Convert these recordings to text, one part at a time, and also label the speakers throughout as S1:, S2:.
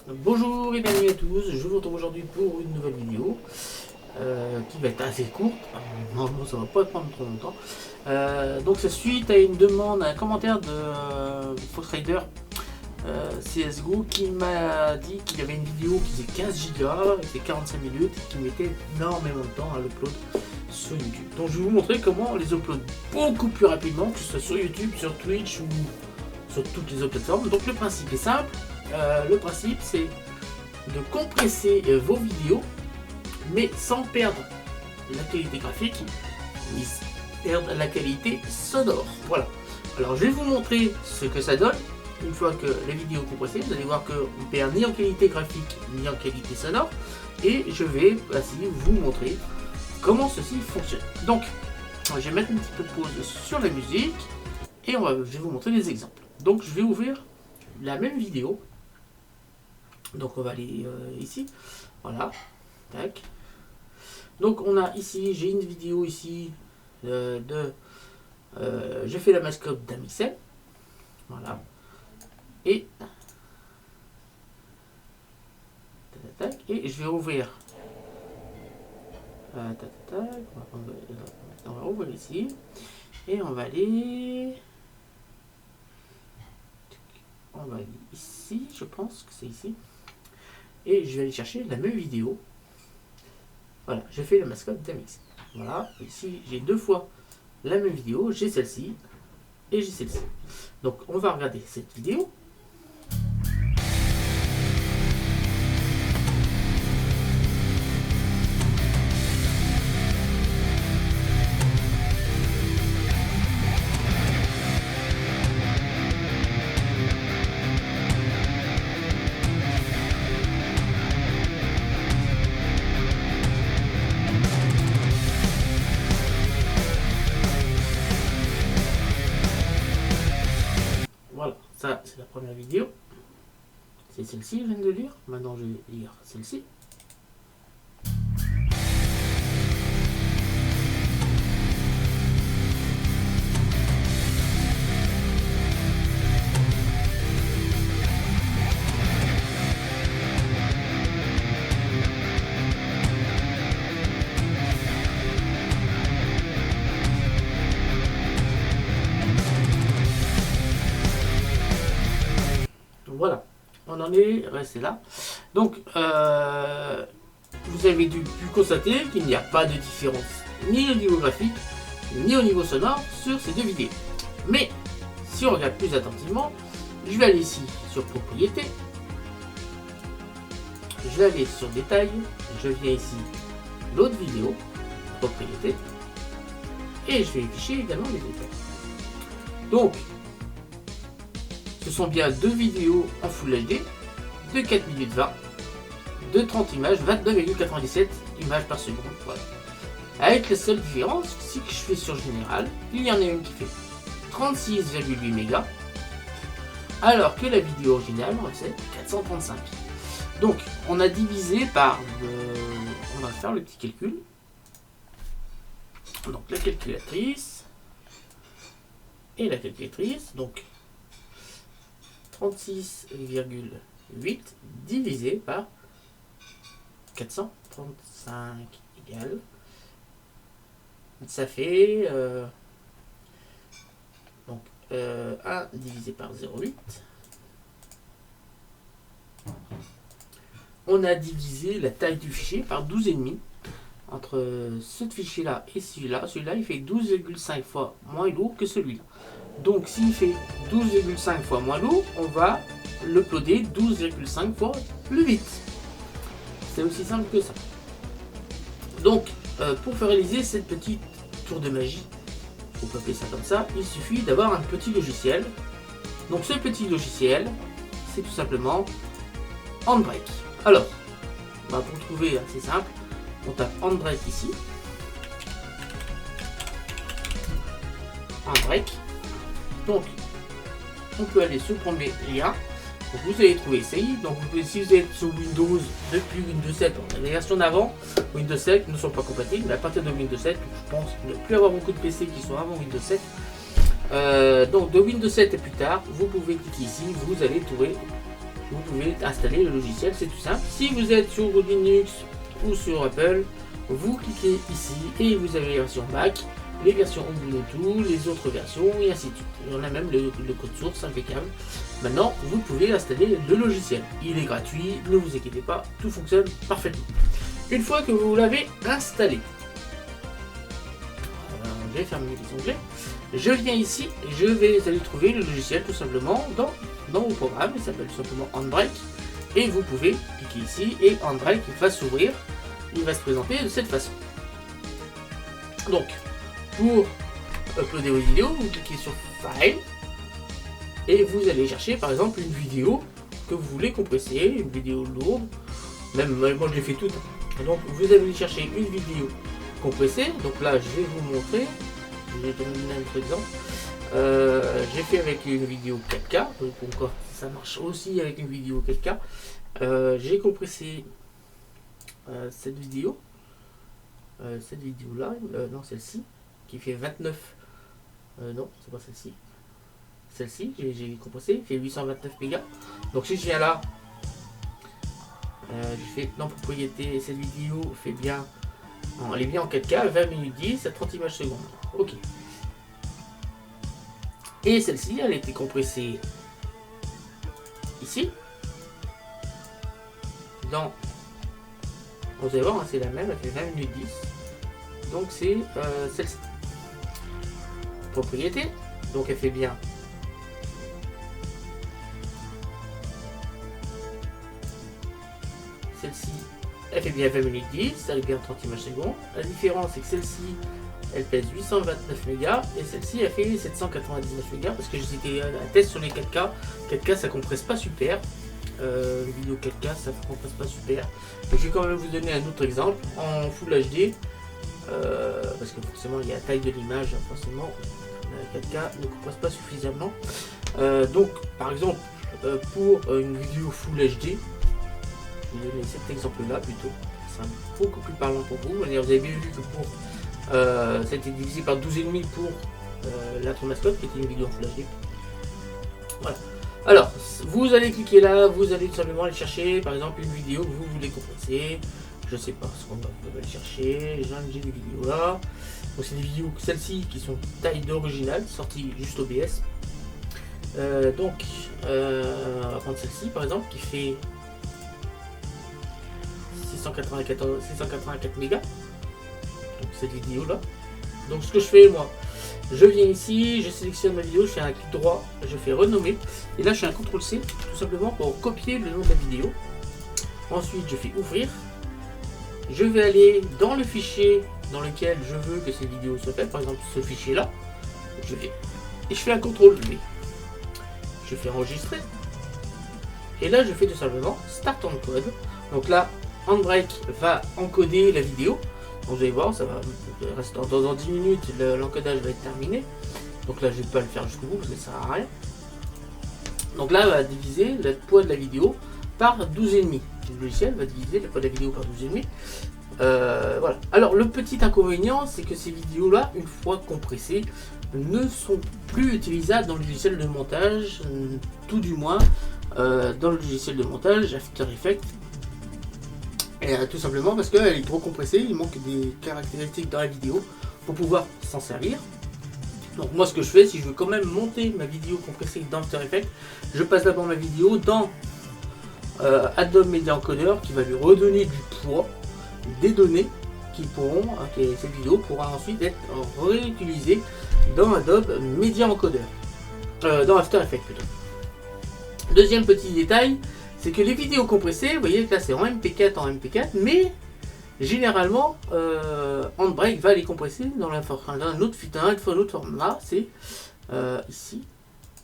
S1: Bonjour et bienvenue à tous, je vous retrouve aujourd'hui pour une nouvelle vidéo qui va être assez courte, normalement ça va pas prendre trop longtemps. Donc c'est suite à une demande, un commentaire de Fox Rider CSGO qui m'a dit qu'il y avait une vidéo qui faisait 15 Go, et 45 minutes, et qui mettait énormément de temps à l'upload sur YouTube. Donc je vais vous montrer comment on les upload beaucoup plus rapidement, que ce soit sur YouTube, sur Twitch ou sur toutes les autres plateformes. Donc le principe est simple. Le principe c'est de compresser vos vidéos mais sans perdre la qualité graphique ni perdre la qualité sonore. Voilà. Alors je vais vous montrer ce que ça donne une fois que la vidéo est compressée. Vous allez voir qu'on perd ni en qualité graphique ni en qualité sonore, et je vais ainsi vous montrer comment ceci fonctionne. Donc je vais mettre un petit peu de pause sur la musique et je vais vous montrer des exemples. Donc je vais ouvrir la même vidéo. Donc on va aller ici, voilà, tac. Donc on a ici, j'ai une vidéo ici je fais la mascotte d'Amixel, voilà, et tac, et je vais ouvrir, on va ouvrir ici, et on va aller ici, je pense que c'est ici. Et je vais aller chercher la même vidéo. Voilà, j'ai fait la mascotte d'Amix. Voilà, ici j'ai deux fois la même vidéo, j'ai celle-ci et j'ai celle-ci. Donc on va regarder cette vidéo. Voilà, ça c'est la première vidéo. C'est celle-ci, je viens de lire. Maintenant je vais lire celle-ci. Voilà, on en est resté là. Donc, vous avez pu constater qu'il n'y a pas de différence ni au niveau graphique, ni au niveau sonore sur ces deux vidéos. Mais, si on regarde plus attentivement, je vais aller ici sur propriété, je vais aller sur détail, je viens ici l'autre vidéo, propriété, et je vais afficher également les détails. Donc, ce sont bien deux vidéos en Full HD de 4 minutes 20, de 30 images, 29,97 images par seconde. Voilà. Avec la seule différence, si je fais sur général, il y en a une qui fait 36,8 mégas, alors que la vidéo originale, on le sait, 435. Donc, on a divisé par on va faire le petit calcul. Donc, la calculatrice et la calculatrice, donc 36,8 divisé par 435 égale, ça fait 1 divisé par 0,8. On a divisé la taille du fichier par 12,5 entre ce fichier là et celui-là. Celui-là il fait 12,5 fois moins lourd que celui-là. Donc s'il fait 12,5 fois moins lourd, on va l'uploader 12,5 fois plus vite. C'est aussi simple que ça. Donc pour faire réaliser cette petite tour de magie, on peut appeler ça comme ça, il suffit d'avoir un petit logiciel. Donc ce petit logiciel, c'est tout simplement Handbrake. Alors, pour le trouver, c'est simple, on tape Handbrake ici. Handbrake. Donc, on peut aller sur le premier lien. Donc, vous allez trouver CI. Donc, vous pouvez, si vous êtes sur Windows depuis Windows 7, les versions d'avant, Windows 7 ne sont pas compatibles. Mais à partir de Windows 7, je pense qu'il ne plus avoir beaucoup de PC qui sont avant Windows 7. Donc, de Windows 7 et plus tard, vous pouvez cliquer ici. Vous allez trouver vous pouvez installer le logiciel, c'est tout simple. Si vous êtes sur Linux ou sur Apple, vous cliquez ici et vous avez la version Mac, les versions Ubuntu, les autres versions et ainsi de suite. On a même le code source impeccable. Maintenant, vous pouvez installer le logiciel. Il est gratuit, ne vous inquiétez pas, tout fonctionne parfaitement. Une fois que vous l'avez installé, je vais fermer les onglets. Je viens ici et je vais aller trouver le logiciel tout simplement dans vos programmes. Il s'appelle tout simplement Handbrake. Et vous pouvez cliquer ici et Handbrake va s'ouvrir. Il va se présenter de cette façon. Donc, pour uploader vos vidéos, vous cliquez sur File et vous allez chercher par exemple une vidéo que vous voulez compresser, une vidéo lourde. Même moi je l'ai fait toute. Donc vous allez chercher une vidéo compressée. Donc là je vais vous montrer. Je vais donner un autre exemple. J'ai fait avec une vidéo 4K. Donc encore, ça marche aussi avec une vidéo 4K. J'ai compressé cette vidéo. Cette vidéo là, non celle-ci, qui fait 29. Non, c'est pas celle-ci. Celle-ci, j'ai compressé, fait 829 mégas. Donc si je viens là, je fais dans propriété, cette vidéo fait bien, elle est bien en 4K, 20 minutes 10 à 30 images secondes. Ok. Et celle-ci, elle a été compressée ici. Dans, vous allez voir, hein, c'est la même, elle fait 20 minutes 10. Donc c'est celle-ci. Propriété, donc elle fait bien. Celle-ci, elle fait bien 20 minutes 10, elle est bien 30 images secondes. La différence, c'est que celle-ci, elle pèse 829 mégas et celle-ci, elle fait 799 mégas parce que j'ai un test sur les 4K. 4K, ça compresse pas super. Une vidéo 4K, ça ne compresse pas super. Donc, je vais quand même vous donner un autre exemple en Full HD. Parce que forcément, il y a la taille de l'image, forcément, la 4K ne compresse pas suffisamment. Donc, par exemple, pour une vidéo Full HD, je vais donner cet exemple-là plutôt. Ça sera beaucoup plus parlant pour vous. Vous avez bien vu que pour ça a été divisé par 12,5 pour l'Astromascope, qui était une vidéo en Full HD. Voilà. Alors, vous allez cliquer là, vous allez tout simplement aller chercher, par exemple, une vidéo que vous voulez compresser. Je sais pas ce qu'on va aller chercher. J'ai des vidéos là. Donc, c'est des vidéos, celles-ci, qui sont taille d'original, sorties juste OBS. Donc, on va prendre celle-ci, par exemple, qui fait 684 mégas. Donc, cette vidéo-là. Donc, ce que je fais, moi, je viens ici, je sélectionne ma vidéo, je fais un clic droit, je fais renommer. Et là, je fais un CTRL-C, tout simplement pour copier le nom de la vidéo. Ensuite, je fais ouvrir. Je vais aller dans le fichier dans lequel je veux que cette vidéo soit faite, par exemple ce fichier-là. Et je fais un CTRL-V. Je fais enregistrer. Et là, je fais tout simplement Start Encode. Donc là, Handbrake va encoder la vidéo. Donc vous allez voir, ça va rester dans 10 minutes, l'encodage va être terminé. Donc là, je ne vais pas le faire jusqu'au bout parce que ça ne sert à rien. Donc là, on va diviser le poids de la vidéo par 12,5. Le logiciel va diviser le poids de la vidéo par 12,5. Voilà. Alors, le petit inconvénient, c'est que ces vidéos-là, une fois compressées, ne sont plus utilisables dans le logiciel de montage, tout du moins dans le logiciel de montage After Effects. Et, tout simplement parce qu'elle est trop compressée, il manque des caractéristiques dans la vidéo pour pouvoir s'en servir. Donc moi ce que je fais, si je veux quand même monter ma vidéo compressée dans After Effects, je passe d'abord ma vidéo dans Adobe Media Encoder qui va lui redonner du poids, des données qui pourront, cette vidéo pourra ensuite être réutilisée dans Adobe Media Encoder, dans After Effects plutôt. Deuxième petit détail, c'est que les vidéos compressées, vous voyez que là c'est en MP4, mais généralement Handbrake va les compresser dans un autre format, c'est ici,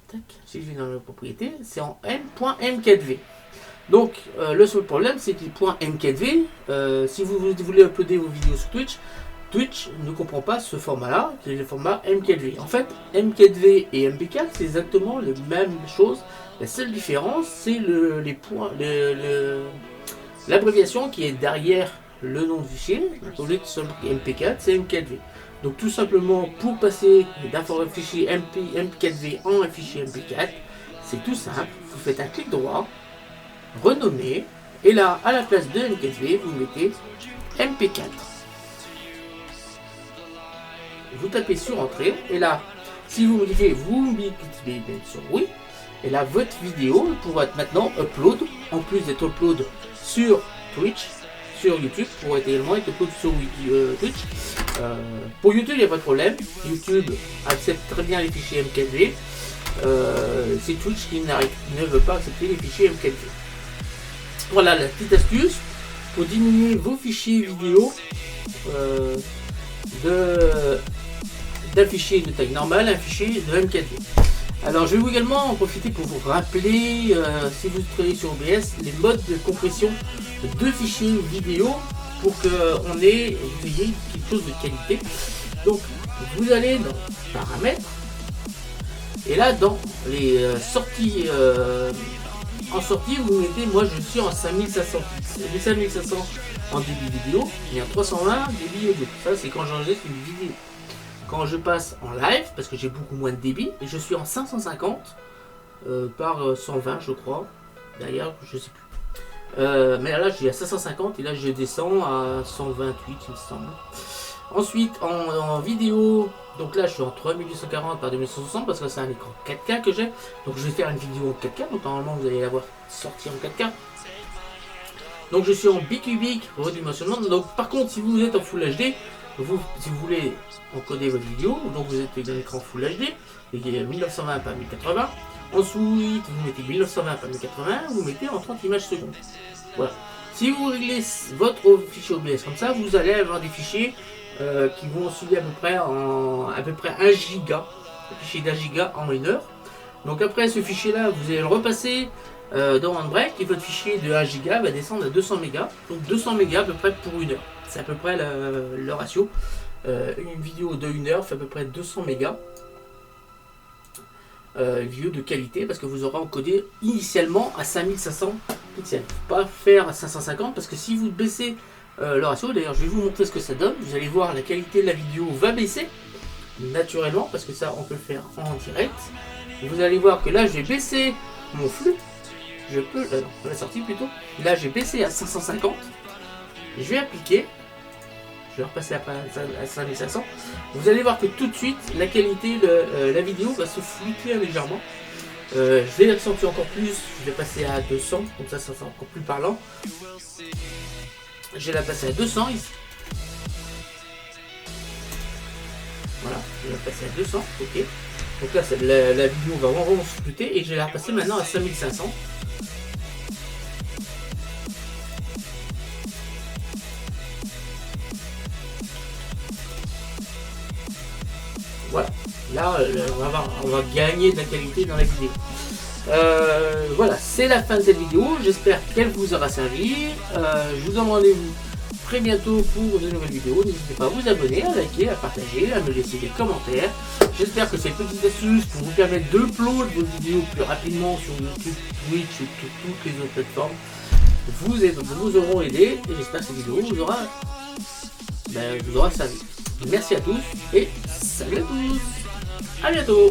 S1: tac, si je vais dans la propriété, c'est en M.M4V. Donc le seul problème c'est que les .m4v, si vous voulez uploader vos vidéos sur Twitch ne comprend pas ce format-là, qui est le format M4V. En fait, M4V et MP4, c'est exactement les mêmes choses. La seule différence, c'est l'abréviation qui est derrière le nom du fichier. Au lieu de MP4, c'est M4V. Donc tout simplement, pour passer d'un fichier MP4V en un fichier MP4, c'est tout simple. Vous faites un clic droit, renommer. Et là, à la place de MKV, vous mettez MP4. Vous tapez sur Entrée. Et là, si vous modifiez, vous mettez sur oui. Et là, votre vidéo pourra être maintenant upload. En plus d'être upload sur Twitch, sur YouTube, pourra également être upload sur Twitch. Pour YouTube, il n'y a pas de problème. YouTube accepte très bien les fichiers MKV. C'est Twitch qui ne veut pas accepter les fichiers MKV. Voilà la petite astuce pour diminuer vos fichiers vidéo d'un fichier de taille normale à un fichier de MKV. Alors je vais également en profiter pour vous rappeler, si vous travaillez sur OBS, les modes de compression de fichiers vidéo pour que vous ayez quelque chose de qualité. Donc vous allez dans Paramètres et là dans les sorties, en sortie vous mettez, moi je suis en 5500 pixels, 5500 en débit vidéo et en 320 débit audio. Ça c'est quand j'enregistre une vidéo. Quand je passe en live, parce que j'ai beaucoup moins de débit, et je suis en 550 par 120 je crois, d'ailleurs je sais plus. Mais là je suis à 550 et là je descends à 128 il me semble. Ensuite en vidéo, donc là je suis en 3840 par 2160 parce que c'est un écran 4K que j'ai. Donc je vais faire une vidéo en 4K, donc normalement vous allez la voir sortie en 4K. Donc je suis en bicubique redimensionnement. Donc par contre si vous êtes en Full HD, si vous voulez encoder votre vidéo, donc vous êtes dans l'écran Full HD, il y a 1920 par 1080. Ensuite, vous mettez 1920 par 1080, vous mettez en 30 images secondes. Voilà. Si vous réglez votre fichier OBS comme ça, vous allez avoir des fichiers qui vont osciller à peu près 1 giga, un fichier d'1 giga en 1 heure. Donc après ce fichier-là, vous allez le repasser dans Handbrake et votre fichier de 1 giga va descendre à 200 mégas. Donc 200 mégas à peu près pour 1 heure. C'est à peu près le ratio. Une vidéo de 1 heure fait à peu près 200 mégas. Vidéo de qualité parce que vous aurez encodé initialement à 5500 pixels. Pas faire à 550 parce que si vous baissez le ratio, d'ailleurs je vais vous montrer ce que ça donne. Vous allez voir la qualité de la vidéo va baisser naturellement parce que ça on peut le faire en direct. Vous allez voir que là je vais baisser mon flux. Je peux, la sortie plutôt. Là j'ai baissé à 550. Je vais appliquer. Je vais repasser après à 5500. Vous allez voir que tout de suite, la qualité de la vidéo va se fluctuer légèrement. Je vais l'accentuer encore plus. Je vais passer à 200. Comme ça sera encore plus parlant. Je vais la passer à 200 ici. Voilà, je vais la passer à 200. Ok. Donc là, la vidéo va vraiment se fluctuer. Et je vais la repasser maintenant à 5500. Voilà, là on va gagner de la qualité dans la vidéo. Voilà, c'est la fin de cette vidéo. J'espère qu'elle vous aura servi. Je vous donne rendez-vous très bientôt pour de nouvelles vidéos. N'hésitez pas à vous abonner, à liker, à partager, à me laisser des commentaires. J'espère que cette petite astuce pour vous permettre d'upload vos vidéos plus rapidement sur YouTube, Twitch et toutes les autres plateformes vous auront aidé. Et j'espère que cette vidéo vous aura servi. Merci à tous et salut à tous. À bientôt.